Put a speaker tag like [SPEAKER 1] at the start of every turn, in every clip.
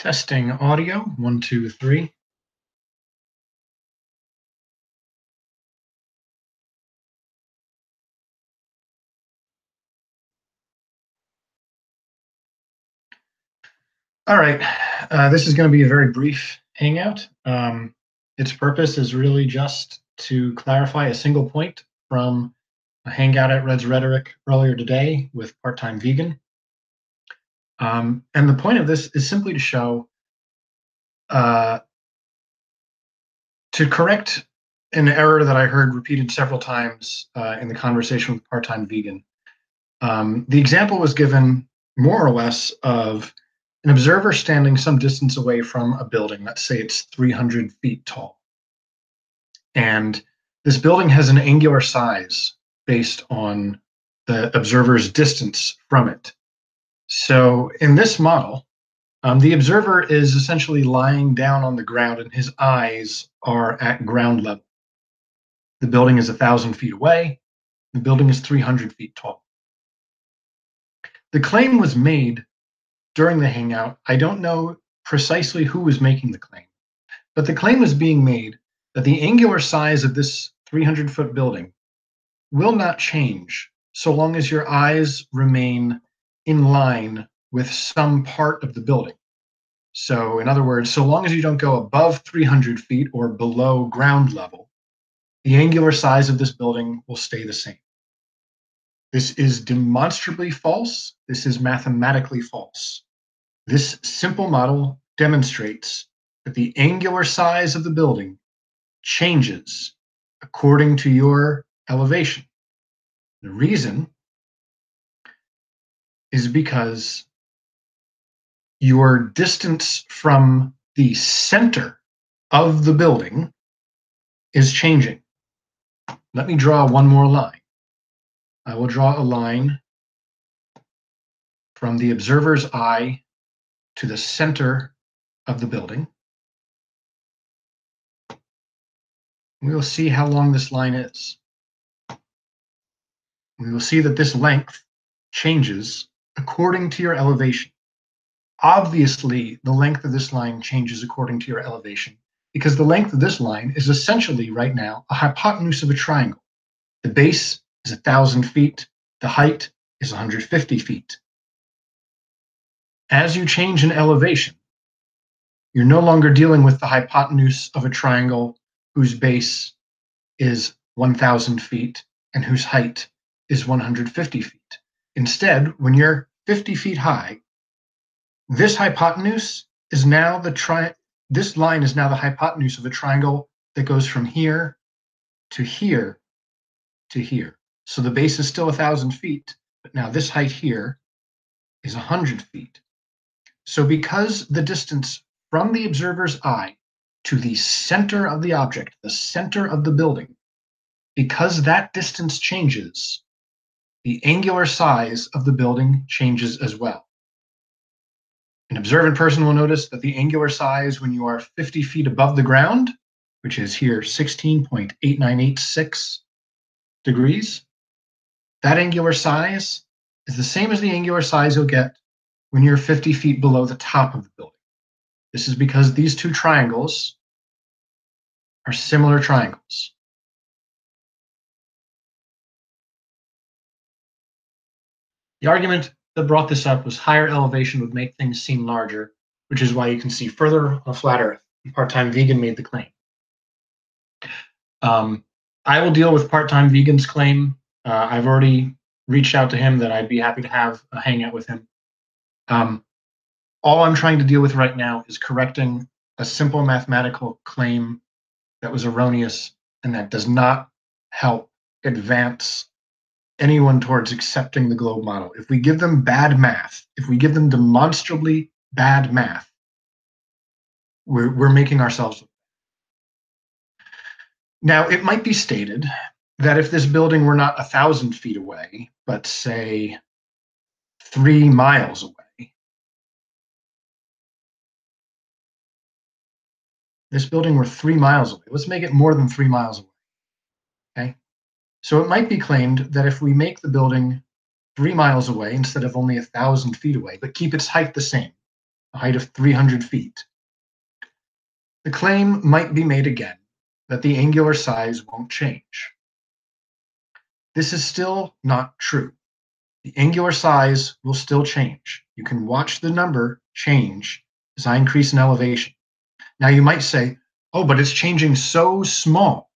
[SPEAKER 1] Testing audio, one, two, three. All right, this is going to be a very brief hangout. Its purpose is really just to clarify a single point from a hangout at Red's Rhetoric earlier today with part-time vegan. And the point of this is simply to show, to correct an error that I heard repeated several times in the conversation with part-time vegan. The example was given more or less of an observer standing some distance away from a building. Let's say it's 300 feet tall. And this building has an angular size based on the observer's distance from it. So in this model, the observer is essentially lying down on the ground and his eyes are at ground level. The building is 1,000 feet away. The building is 300 feet tall. The claim was made during the hangout. I don't know precisely who was making the claim, but the claim was being made that the angular size of this 300-foot building will not change so long as your eyes remain in line with some part of the building. So in other words, so long as you don't go above 300 feet or below ground level, the angular size of this building will stay the same. This is demonstrably false. This is mathematically false. This simple model demonstrates that the angular size of the building changes according to your elevation. The reason is because your distance from the center of the building is changing. Let me draw one more line. I will draw a line from the observer's eye to the center of the building. We will see how long this line is. We will see that this length changes according to your elevation. Obviously, the length of this line changes according to your elevation because the length of this line is essentially right now a hypotenuse of a triangle. The base is 1,000 feet. The height is 150 feet. As you change in elevation, you're no longer dealing with the hypotenuse of a triangle whose base is 1,000 feet and whose height is 150 feet. Instead, when you're 50 feet high, this hypotenuse is now this line is now the hypotenuse of a triangle that goes from here to here to here. So the base is still 1,000 feet, but now this height here is 100 feet. So because the distance from the observer's eye to the center of the object, the center of the building, because that distance changes, the angular size of the building changes as well. An observant person will notice that the angular size when you are 50 feet above the ground, which is here 16.8986 degrees, that angular size is the same as the angular size you'll get when you're 50 feet below the top of the building. This is because these two triangles are similar triangles. The argument that brought this up was higher elevation would make things seem larger, which is why you can see further on flat Earth. Part-time vegan made the claim. I will deal with part-time vegan's claim. I've already reached out to him that I'd be happy to have a hangout with him. All I'm trying to deal with right now is correcting a simple mathematical claim that was erroneous and that does not help advance anyone towards accepting the globe model. If we give them bad math, if we give them demonstrably bad math, we're making ourselves. Now, it might be stated that if this building were not 1,000 feet away, but say 3 miles away, this building were 3 miles away. Let's make it more than 3 miles away. Okay. So it might be claimed that if we make the building 3 miles away instead of only 1,000 feet away, but keep its height the same, a height of 300 feet. The claim might be made again that the angular size won't change. This is still not true. The angular size will still change. You can watch the number change as I increase in elevation. Now you might say, oh, but it's changing so small.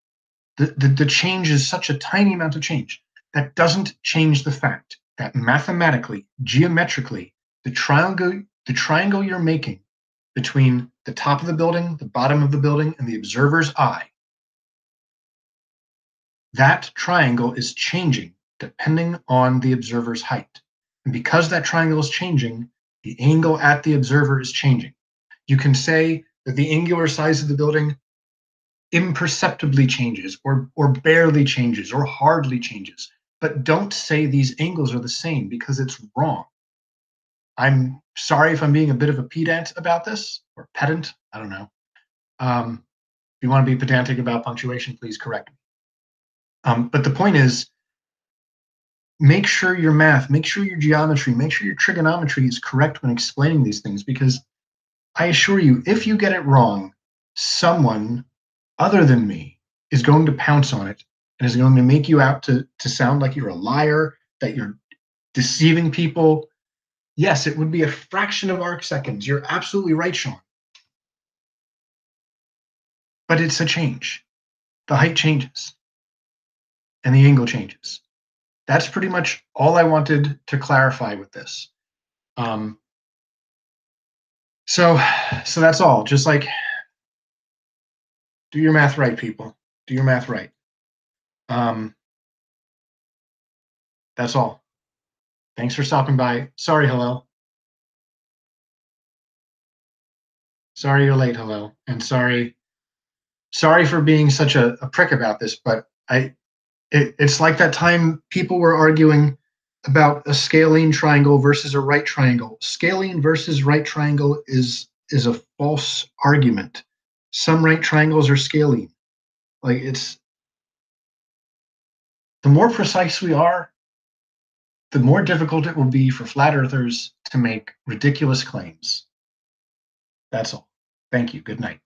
[SPEAKER 1] The change is such a tiny amount of change. That doesn't change the fact that mathematically, geometrically, the triangle you're making between the top of the building, the bottom of the building, and the observer's eye, that triangle is changing depending on the observer's height. And because that triangle is changing, the angle at the observer is changing. You can say that the angular size of the building imperceptibly changes, or barely changes, or hardly changes. But don't say these angles are the same, because it's wrong. I'm sorry if I'm being a bit of a pedant about this, or pedant, I don't know. If you want to be pedantic about punctuation, please correct me. But the point is, make sure your math, make sure your geometry, make sure your trigonometry is correct when explaining these things, because I assure you, if you get it wrong, someone other than me is going to pounce on it and is going to make you out to sound like you're a liar, that you're deceiving people. Yes, it would be a fraction of arc seconds. You're absolutely right, Sean. But it's a change. The height changes and the angle changes. That's pretty much all I wanted to clarify with this. So that's all. Just like, do your math right, people. Do your math right. That's all. Thanks for stopping by. Sorry, Hillel. Sorry you're late, Hillel. And sorry for being such a prick about this, but it's like that time people were arguing about a scalene triangle versus a right triangle. Scalene versus right triangle is a false argument. Some right triangles are scalene. Like, it's the more precise we are, the more difficult it will be for flat earthers to make ridiculous claims. That's all. Thank you. Good night.